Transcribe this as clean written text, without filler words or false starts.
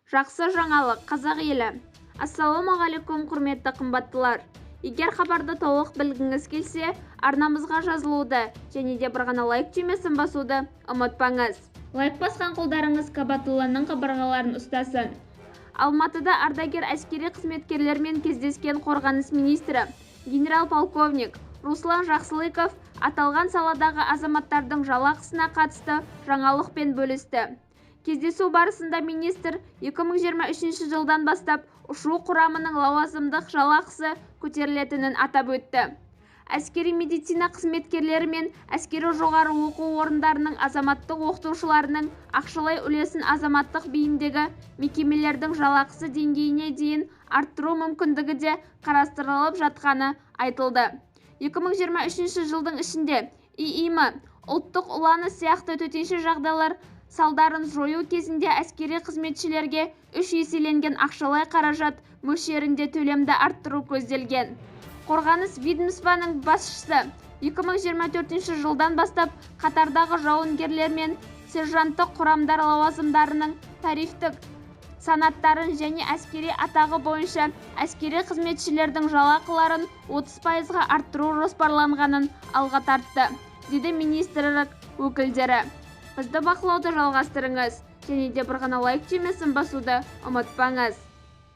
Жақсы жаңалық, қазақ елі. Ассалаумағалейкум, құрметті қымбаттылар. Егер хабарды толық білгіңіз келсе, арнамызға жазылуды және де бір ғана лайк түймесін басуды ұмытпаңыз. Лайк басқан қолдарыңыз Кабатулланың қабырғаларын ұстасын. Алматыда ардагер әскери қызметкерлермен кездескен қорғаныс министрі генерал-полковник Руслан Жақсылыков аталған саладағы азаматтардың жалақысына қатысты жаңалықпен бөлісті. Кездесу барысында министр 2023 жылдан бастап ұшу құрамының лауазымдық жалақысы көтерілетінін атап өтті. Әскери медицина қызметкерлері мен әскери жоғары оқу орындарының азаматтық оқытушыларының ақшалай үлесін азаматтық бейіндегі мекемелердің жалақысы деңгейіне дейін арттыру мүмкіндігі де қарастырылып жатқаны айтылды. 2023 жылдың ішінде ИИМ ұлттық ұланы сияқты төтенше жағдайлар салдарын жою кезінде әскери қызметшілерге 3 еселенген ақшалай қаражат мөлшерінде төлемді арттыру көзделген. Қорғаныс ведомствоның басшысы 2024 жылдан бастап қатардағы жауынгерлер мен сержанттық құрамдар лауазымдарының тарифтік санаттарын және әскери атағы бойынша әскери қызметшілердің жалақыларын 30%-ға арттыру жоспарланғанын алға тартты, деді министрлік өкілдері. Бізді бақылауды жалғастырыңыз және де бір ғана лайк түймесін басуды ұмытпаңыз.